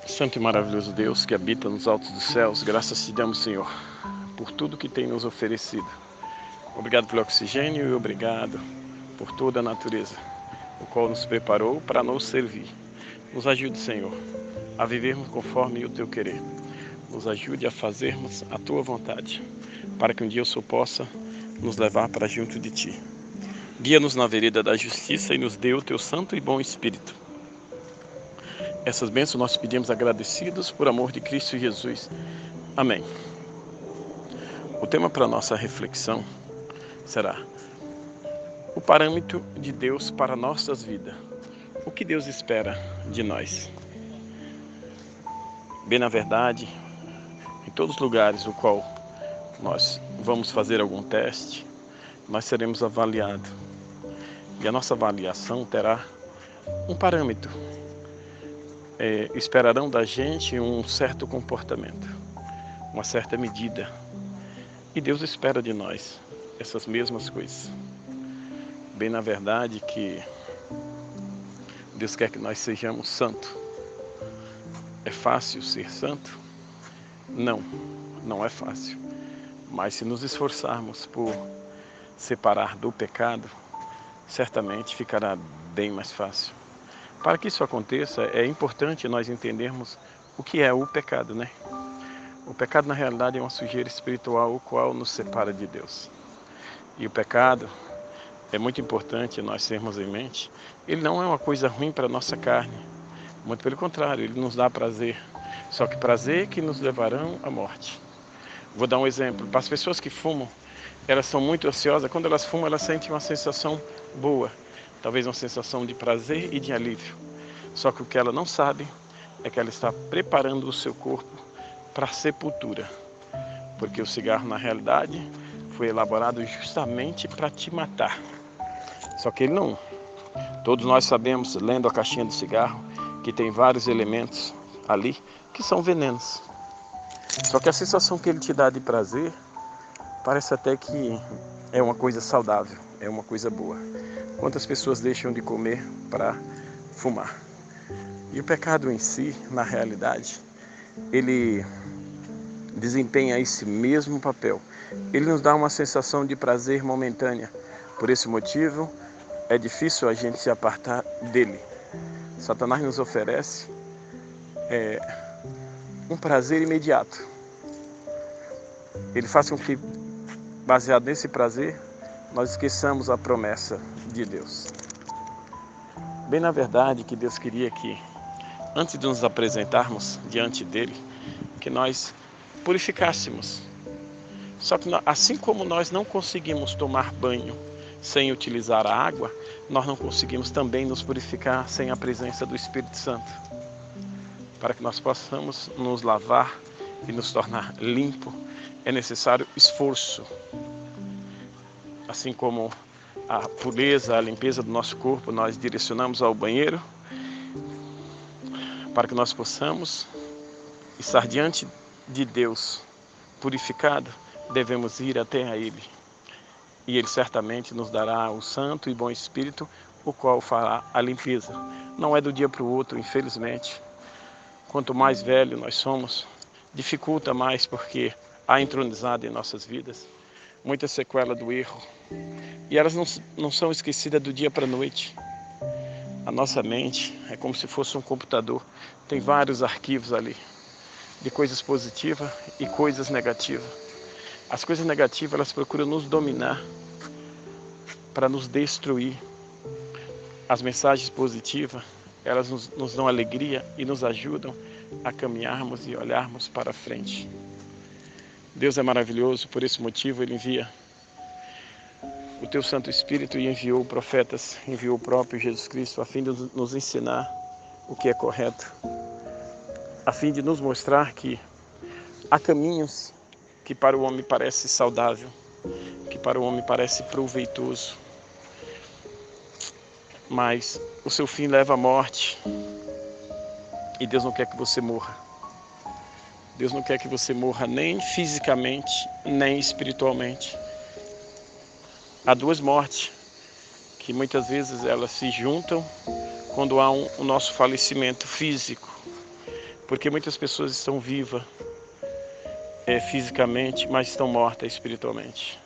Santo e maravilhoso Deus que habita nos altos dos céus, graças te damos, Senhor, por tudo que tem nos oferecido. Obrigado pelo oxigênio e obrigado por toda a natureza, o qual nos preparou para nos servir. Nos ajude, Senhor, a vivermos conforme o teu querer. Nos ajude a fazermos a tua vontade, para que um dia o Senhor possa nos levar para junto de ti. Guia-nos na vereda da justiça e nos dê o teu santo e bom Espírito. Essas bênçãos nós pedimos agradecidos por amor de Cristo Jesus. Amém. O tema para a nossa reflexão será o parâmetro de Deus para nossas vidas. O que Deus espera de nós? Bem, na verdade, em todos os lugares no qual nós vamos fazer algum teste, nós seremos avaliados. E a nossa avaliação terá um parâmetro. Esperarão da gente um certo comportamento, uma certa medida. E Deus espera de nós essas mesmas coisas. Bem, na verdade, que Deus quer que nós sejamos santos. É fácil ser santo? Não, não é fácil. Mas se nos esforçarmos por separar do pecado, certamente ficará bem mais fácil. Para que isso aconteça, é importante nós entendermos o que é o pecado, né? O pecado, na realidade, é uma sujeira espiritual, o qual nos separa de Deus. E o pecado, é muito importante nós termos em mente, ele não é uma coisa ruim para a nossa carne. Muito pelo contrário, ele nos dá prazer. Só que prazer que nos levarão à morte. Vou dar um exemplo. Para as pessoas que fumam, elas são muito ansiosas. Quando elas fumam, elas sentem uma sensação boa. Talvez uma sensação de prazer e de alívio. Só que o que ela não sabe é que ela está preparando o seu corpo para a sepultura. Porque o cigarro, na realidade, foi elaborado justamente para te matar. Só que ele não. Todos nós sabemos, lendo a caixinha do cigarro, que tem vários elementos ali que são venenos. Só que a sensação que ele te dá de prazer parece até que é uma coisa saudável, é uma coisa boa. Quantas pessoas deixam de comer para fumar? E o pecado em si, na realidade, ele desempenha esse mesmo papel. Ele nos dá uma sensação de prazer momentânea. Por esse motivo, é difícil a gente se apartar dele. Satanás nos oferece um prazer imediato. Ele faz com que, baseado nesse prazer, nós esqueçamos a promessa de Deus. Bem, na verdade, que Deus queria que, antes de nos apresentarmos diante dele, que nós purificássemos. Só que assim como nós não conseguimos tomar banho sem utilizar a água, nós não conseguimos também nos purificar sem a presença do Espírito Santo. Para que nós possamos nos lavar e nos tornar limpo, é necessário esforço. Assim como a pureza, a limpeza do nosso corpo, nós direcionamos ao banheiro, para que nós possamos estar diante de Deus purificado, devemos ir até a Ele. E Ele certamente nos dará o santo e bom Espírito, o qual fará a limpeza. Não é do dia para o outro, infelizmente. Quanto mais velho nós somos, dificulta mais, porque há entronizado em nossas vidas muita sequela do erro. E elas não são esquecidas do dia para a noite. A nossa mente é como se fosse um computador. Tem vários arquivos ali, de coisas positivas e coisas negativas. As coisas negativas, elas procuram nos dominar para nos destruir. As mensagens positivas, elas nos dão alegria e nos ajudam a caminharmos e olharmos para frente. Deus é maravilhoso, por esse motivo Ele envia o teu Santo Espírito e enviou profetas, enviou o próprio Jesus Cristo a fim de nos ensinar o que é correto, a fim de nos mostrar que há caminhos que para o homem parece saudável, que para o homem parece proveitoso, mas o seu fim leva à morte. E Deus não quer que você morra. Deus não quer que você morra nem fisicamente, nem espiritualmente. Há duas mortes que muitas vezes elas se juntam quando há o nosso falecimento físico. Porque muitas pessoas estão vivas fisicamente, mas estão mortas espiritualmente.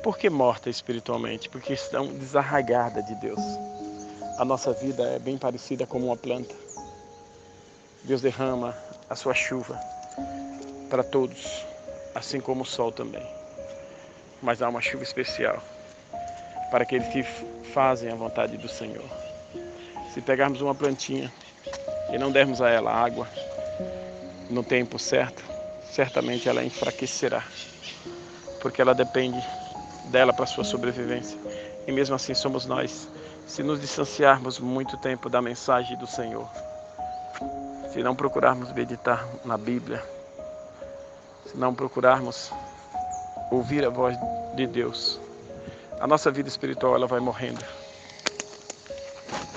Por que morta espiritualmente? Porque estão desarraigadas de Deus. A nossa vida é bem parecida com uma planta. Deus derrama a sua chuva para todos, assim como o sol também. Mas há uma chuva especial para aqueles que fazem a vontade do Senhor. Se pegarmos uma plantinha e não dermos a ela água no tempo certo, certamente ela enfraquecerá, porque ela depende dela para a sua sobrevivência. E mesmo assim somos nós. Se nos distanciarmos muito tempo da mensagem do Senhor, se não procurarmos meditar na Bíblia, se não procurarmos ouvir a voz de Deus, a nossa vida espiritual ela vai morrendo.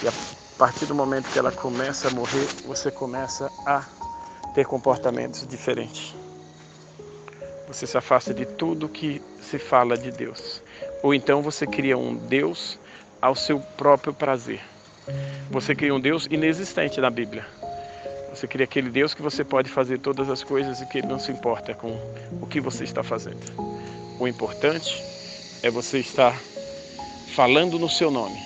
E a partir do momento que ela começa a morrer, você começa a ter comportamentos diferentes. Você se afasta de tudo que se fala de Deus. Ou então você cria um Deus ao seu próprio prazer. Você cria um Deus inexistente na Bíblia. Você cria aquele Deus que você pode fazer todas as coisas e que ele não se importa com o que você está fazendo. O importante é você estar falando no seu nome.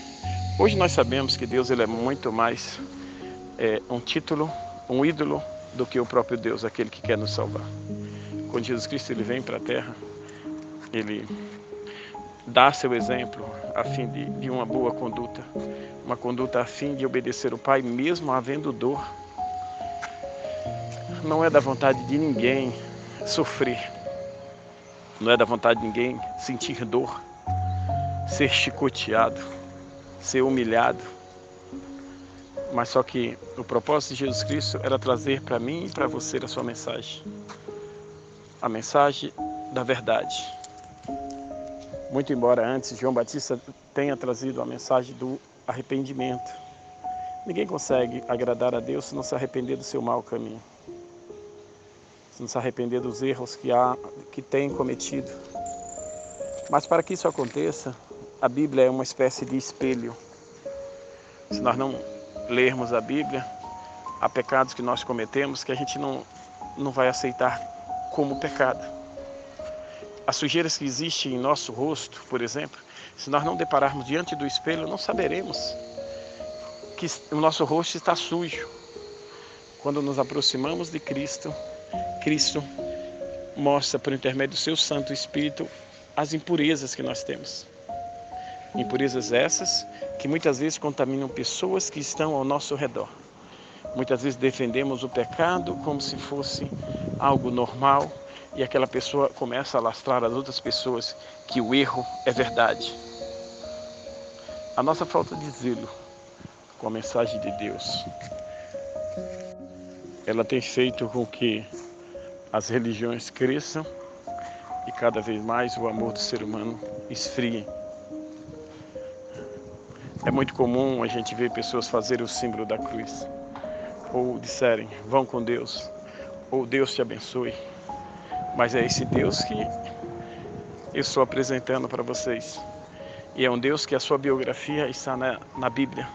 Hoje nós sabemos que Deus ele é muito mais um título, um ídolo, do que o próprio Deus, aquele que quer nos salvar. Quando Jesus Cristo ele vem para a terra, ele dá seu exemplo a fim de uma boa conduta, uma conduta a fim de obedecer o Pai, mesmo havendo dor. Não é da vontade de ninguém sofrer, não é da vontade de ninguém sentir dor, ser chicoteado, ser humilhado, mas só que o propósito de Jesus Cristo era trazer para mim e para você a sua mensagem, a mensagem da verdade. Muito embora antes João Batista tenha trazido a mensagem do arrependimento. Ninguém consegue agradar a Deus se não se arrepender do seu mau caminho, se não se arrepender dos erros que tem cometido. Mas para que isso aconteça, a Bíblia é uma espécie de espelho. Se nós não lermos a Bíblia, há pecados que nós cometemos que a gente não vai aceitar como pecado. As sujeiras que existem em nosso rosto, por exemplo, se nós não depararmos diante do espelho, não saberemos que o nosso rosto está sujo. Quando nos aproximamos de Cristo, Cristo mostra por intermédio do seu Santo Espírito as impurezas que nós temos. Impurezas essas que muitas vezes contaminam pessoas que estão ao nosso redor. Muitas vezes defendemos o pecado como se fosse algo normal e aquela pessoa começa a lastrar as outras pessoas que o erro é verdade. A nossa falta de zelo com a mensagem de Deus, ela tem feito com que as religiões cresçam e cada vez mais o amor do ser humano esfrie. É muito comum a gente ver pessoas fazerem o símbolo da cruz, ou disserem, vão com Deus, ou Deus te abençoe. Mas é esse Deus que eu estou apresentando para vocês. E é um Deus que a sua biografia está na Bíblia,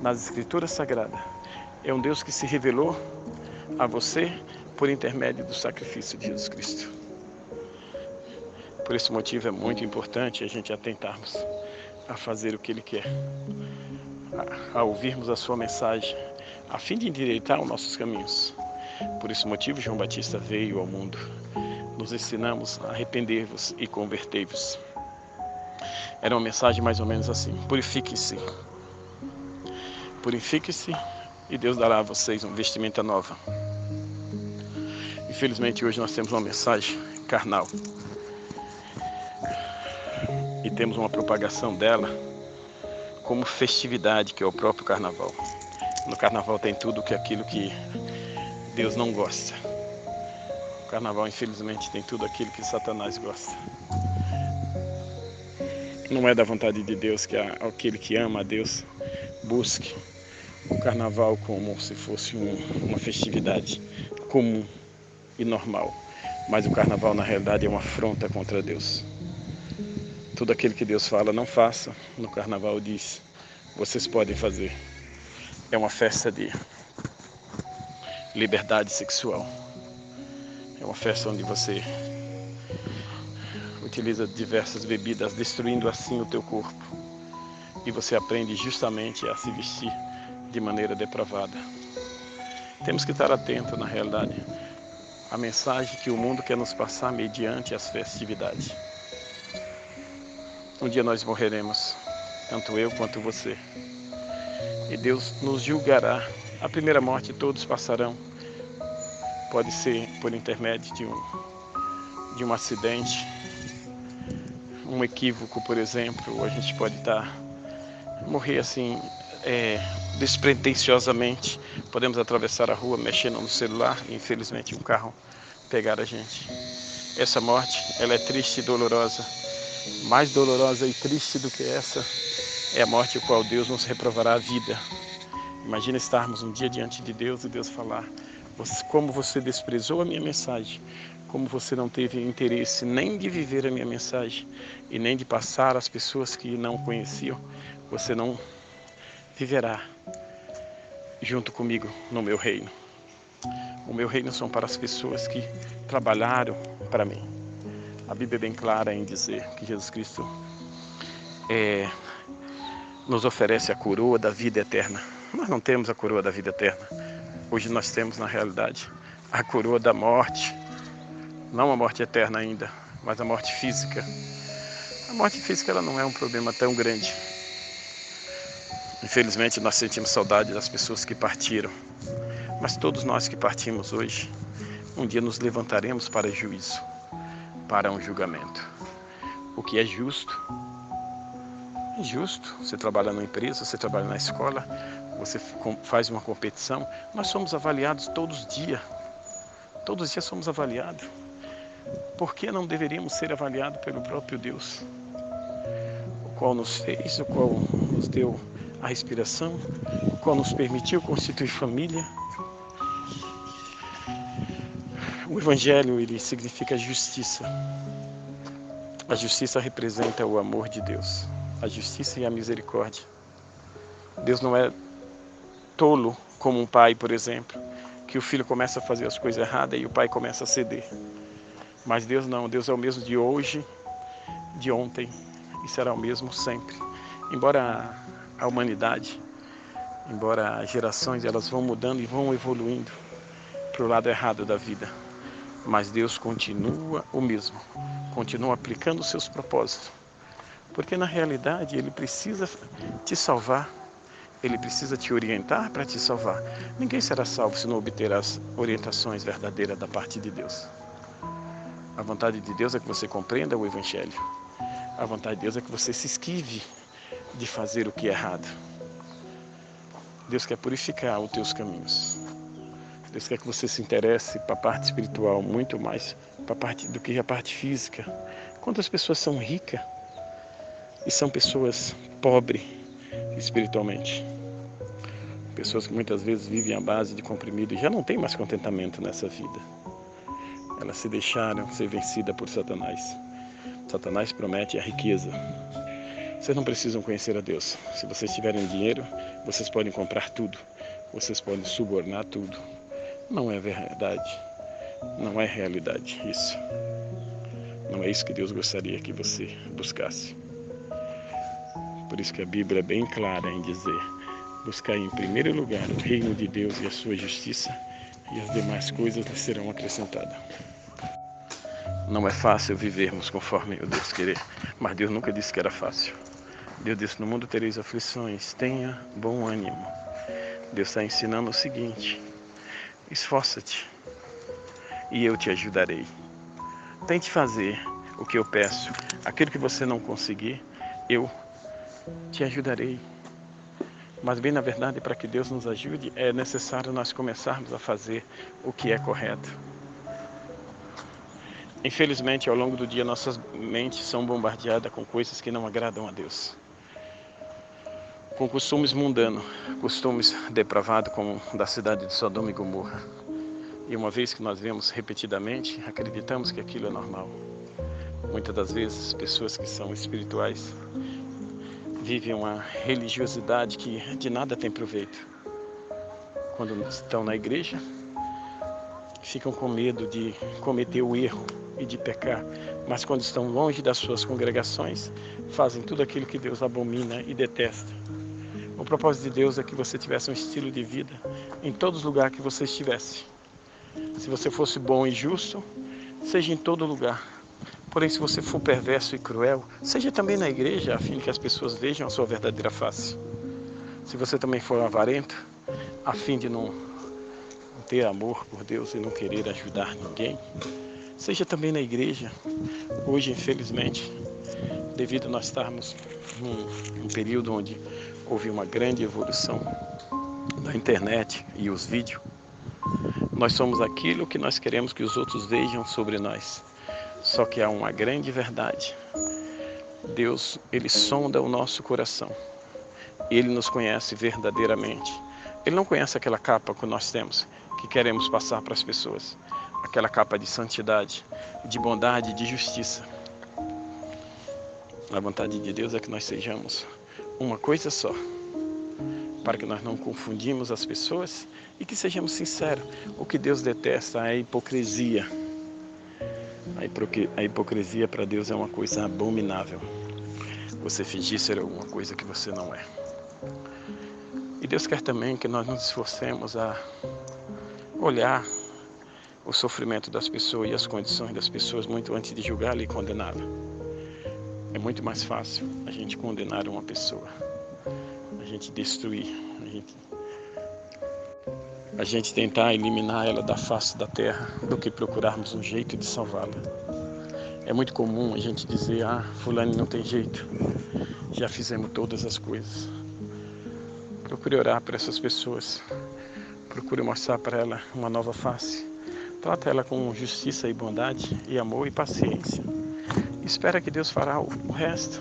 nas Escrituras Sagradas. É um Deus que se revelou a você por intermédio do sacrifício de Jesus Cristo. Por esse motivo é muito importante a gente atentarmos a fazer o que Ele quer, a ouvirmos a sua mensagem, a fim de endireitar os nossos caminhos. Por esse motivo, João Batista veio ao mundo. Nos ensinamos a arrepender-vos e converter-vos. Era uma mensagem mais ou menos assim: purifique-se. Purifique-se e Deus dará a vocês uma vestimenta nova. Infelizmente, hoje nós temos uma mensagem carnal. E temos uma propagação dela como festividade, que é o próprio carnaval. No carnaval tem tudo aquilo que Deus não gosta. O carnaval, infelizmente, tem tudo aquilo que Satanás gosta. Não é da vontade de Deus que aquele que ama a Deus busque o carnaval como se fosse uma festividade comum e normal. Mas o carnaval, na realidade, é uma afronta contra Deus. Tudo aquilo que Deus fala, não faça, no carnaval diz, vocês podem fazer. É uma festa de liberdade sexual. É uma festa onde você utiliza diversas bebidas, destruindo assim o teu corpo. E você aprende justamente a se vestir de maneira depravada. Temos que estar atento, na realidade, à mensagem que o mundo quer nos passar mediante as festividades. Um dia nós morreremos, tanto eu quanto você. E Deus nos julgará. A primeira morte todos passarão. Pode ser por intermédio de um acidente, um equívoco, por exemplo, ou a gente pode morrer assim, despretensiosamente. Podemos atravessar a rua mexendo no celular e infelizmente um carro pegar a gente. Essa morte, ela é triste e dolorosa. Mais dolorosa e triste do que essa é a morte a qual Deus nos reprovará a vida. Imagina estarmos um dia diante de Deus e Deus falar: como você desprezou a minha mensagem, como você não teve interesse nem de viver a minha mensagem e nem de passar às pessoas que não conheciam, você não viverá junto comigo no meu reino. O meu reino são para as pessoas que trabalharam para mim. A Bíblia é bem clara em dizer que Jesus Cristo nos oferece a coroa da vida eterna. Nós não temos a coroa da vida eterna. Hoje nós temos, na realidade, a coroa da morte. Não a morte eterna ainda, mas a morte física. A morte física ela não é um problema tão grande. Infelizmente nós sentimos saudade das pessoas que partiram. Mas todos nós que partimos hoje, um dia nos levantaremos para juízo, para um julgamento. O que é justo? É justo. Você trabalha numa empresa, você trabalha na escola, você faz uma competição. Nós somos avaliados todos os dias. Todos os dias somos avaliados. Por que não deveríamos ser avaliados pelo próprio Deus? O qual nos fez, o qual nos deu a respiração, o qual nos permitiu constituir família. O Evangelho, ele significa justiça. A justiça representa o amor de Deus. A justiça e a misericórdia. Deus não é tolo como um pai, por exemplo, que o filho começa a fazer as coisas erradas e o pai começa a ceder. Mas Deus não, Deus é o mesmo de hoje, de ontem e será o mesmo sempre. Embora a humanidade, embora as gerações elas vão mudando e vão evoluindo para o lado errado da vida, mas Deus continua o mesmo, continua aplicando os seus propósitos, porque na realidade Ele precisa te salvar, Ele precisa te orientar para te salvar. Ninguém será salvo se não obter as orientações verdadeiras da parte de Deus. A vontade de Deus é que você compreenda o Evangelho. A vontade de Deus é que você se esquive de fazer o que é errado. Deus quer purificar os teus caminhos. Deus quer que você se interesse para a parte espiritual muito mais do que a parte física. Quantas pessoas são ricas e são pessoas pobres espiritualmente? Pessoas que muitas vezes vivem à base de comprimido e já não tem mais contentamento nessa vida. Elas se deixaram ser vencidas por Satanás. Satanás promete a riqueza. Vocês não precisam conhecer a Deus. Se vocês tiverem dinheiro, vocês podem comprar tudo. Vocês podem subornar tudo. Não é verdade. Não é realidade isso. Não é isso que Deus gostaria que você buscasse. Por isso que a Bíblia é bem clara em dizer: buscar em primeiro lugar o reino de Deus e a sua justiça, e as demais coisas lhe serão acrescentadas. Não é fácil vivermos conforme o Deus querer, mas Deus nunca disse que era fácil. Deus disse: no mundo tereis aflições, tenha bom ânimo. Deus está ensinando o seguinte: esforça-te e eu te ajudarei. Tente fazer o que eu peço. Aquilo que você não conseguir, eu te ajudarei. Mas bem na verdade, para que Deus nos ajude, é necessário nós começarmos a fazer o que é correto. Infelizmente, ao longo do dia, nossas mentes são bombardeadas com coisas que não agradam a Deus. Com costumes mundanos, costumes depravados como da cidade de Sodoma e Gomorra. E uma vez que nós vemos repetidamente, acreditamos que aquilo é normal. Muitas das vezes, pessoas que são espirituais vivem uma religiosidade que de nada tem proveito. Quando estão na igreja, ficam com medo de cometer o erro e de pecar, mas quando estão longe das suas congregações, fazem tudo aquilo que Deus abomina e detesta. O propósito de Deus é que você tivesse um estilo de vida em todos os lugares que você estivesse. Se você fosse bom e justo, seja em todo lugar. Porém, se você for perverso e cruel, seja também na igreja, a fim de que as pessoas vejam a sua verdadeira face. Se você também for avarento, a fim de não ter amor por Deus e não querer ajudar ninguém, seja também na igreja. Hoje, infelizmente, devido a nós estarmos num período onde houve uma grande evolução da internet e os vídeos, nós somos aquilo que nós queremos que os outros vejam sobre nós. Só que há uma grande verdade. Deus, Ele sonda o nosso coração. Ele nos conhece verdadeiramente. Ele não conhece aquela capa que nós temos, que queremos passar para as pessoas. Aquela capa de santidade, de bondade, de justiça. A vontade de Deus é que nós sejamos uma coisa só, para que nós não confundimos as pessoas e que sejamos sinceros. O que Deus detesta é a hipocrisia. A hipocrisia para Deus é uma coisa abominável. Você fingir ser alguma coisa que você não é. E Deus quer também que nós nos esforcemos a olhar o sofrimento das pessoas e as condições das pessoas muito antes de julgá-la e condená-la. É muito mais fácil a gente condenar uma pessoa, a gente destruir, a gente tentar eliminar ela da face da terra, do que procurarmos um jeito de salvá-la. É muito comum a gente dizer, fulano não tem jeito, já fizemos todas as coisas. Procure orar para essas pessoas, procure mostrar para ela uma nova face. Trata ela com justiça e bondade e amor e paciência. Espera que Deus fará o resto.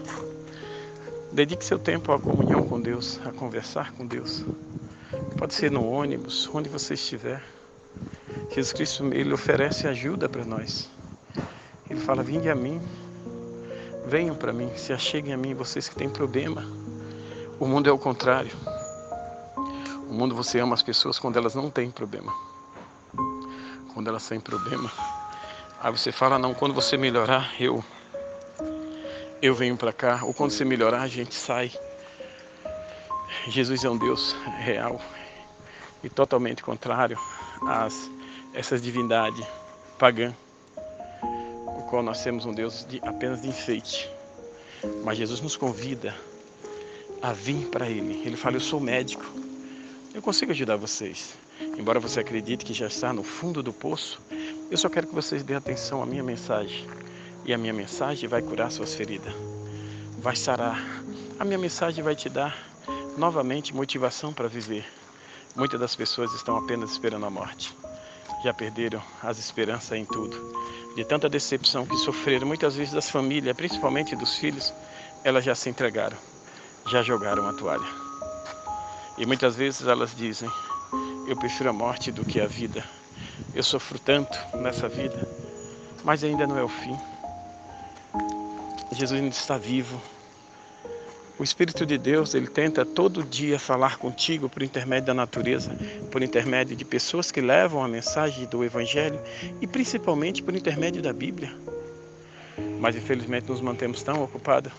Dedique seu tempo à comunhão com Deus, a conversar com Deus. Pode ser no ônibus, onde você estiver. Jesus Cristo, Ele oferece ajuda para nós. Ele fala, vinde a mim, venham para mim, se acheguem a mim, vocês que têm problema. O mundo é o contrário. O mundo você ama as pessoas quando elas não têm problema. Quando elas têm problema, aí você fala, não, quando você melhorar, eu venho para cá. Ou quando você melhorar, a gente sai. Jesus é um Deus real e totalmente contrário a essas divindades pagãs, o qual nós temos um Deus apenas de enfeite. Mas Jesus nos convida a vir para Ele. Ele fala, eu sou médico, eu consigo ajudar vocês. Embora você acredite que já está no fundo do poço, eu só quero que vocês dêem atenção à minha mensagem. E a minha mensagem vai curar suas feridas, vai sarar. A minha mensagem vai te dar novamente motivação para viver. Muitas das pessoas estão apenas esperando a morte. Já perderam as esperanças em tudo. De tanta decepção que sofreram, muitas vezes das famílias, principalmente dos filhos, elas já se entregaram, já jogaram a toalha. E muitas vezes elas dizem, eu prefiro a morte do que a vida. Eu sofro tanto nessa vida, mas ainda não é o fim. Jesus ainda está vivo. O Espírito de Deus, ele tenta todo dia falar contigo por intermédio da natureza, por intermédio de pessoas que levam a mensagem do Evangelho e principalmente por intermédio da Bíblia. Mas infelizmente nos mantemos tão ocupados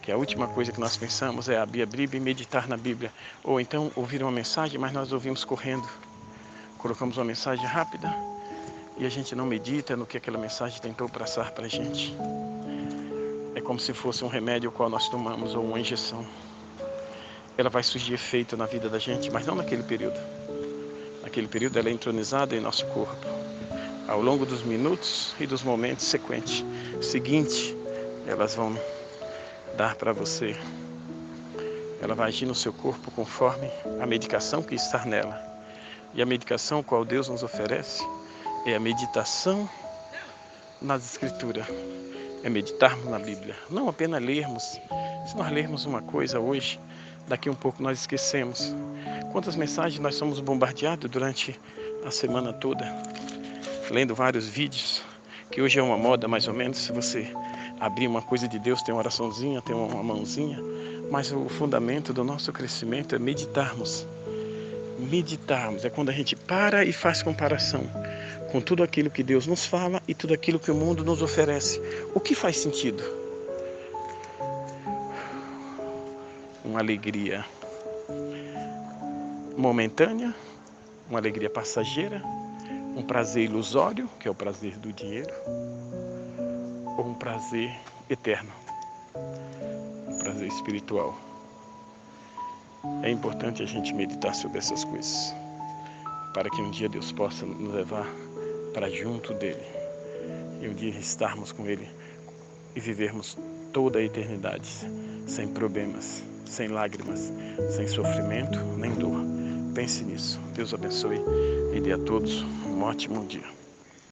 que a última coisa que nós pensamos é abrir a Bíblia e meditar na Bíblia. Ou então ouvir uma mensagem, mas nós ouvimos correndo. Colocamos uma mensagem rápida e a gente não medita no que aquela mensagem tentou passar para a gente. É como se fosse um remédio o qual nós tomamos ou uma injeção. Ela vai surgir efeito na vida da gente, mas não naquele período. Naquele período ela é entronizada em nosso corpo. Ao longo dos minutos e dos momentos seguintes, elas vão dar para você. Ela vai agir no seu corpo conforme a medicação que está nela. E a medicação qual Deus nos oferece é a meditação nas Escrituras. É meditarmos na Bíblia, não apenas lermos. Se nós lermos uma coisa hoje, daqui um pouco nós esquecemos. Quantas mensagens nós somos bombardeados durante a semana toda, lendo vários vídeos, que hoje é uma moda mais ou menos, se você abrir uma coisa de Deus, tem uma oraçãozinha, tem uma mãozinha, mas o fundamento do nosso crescimento é meditarmos. Meditarmos é quando a gente para e faz comparação com tudo aquilo que Deus nos fala e tudo aquilo que o mundo nos oferece. O que faz sentido? Uma alegria momentânea, uma alegria passageira, um prazer ilusório, que é o prazer do dinheiro, ou um prazer eterno, um prazer espiritual. É importante a gente meditar sobre essas coisas, para que um dia Deus possa nos levar para junto dele, e um dia estarmos com ele e vivermos toda a eternidade, sem problemas, sem lágrimas, sem sofrimento nem dor. Pense nisso. Deus abençoe e dê a todos um ótimo dia.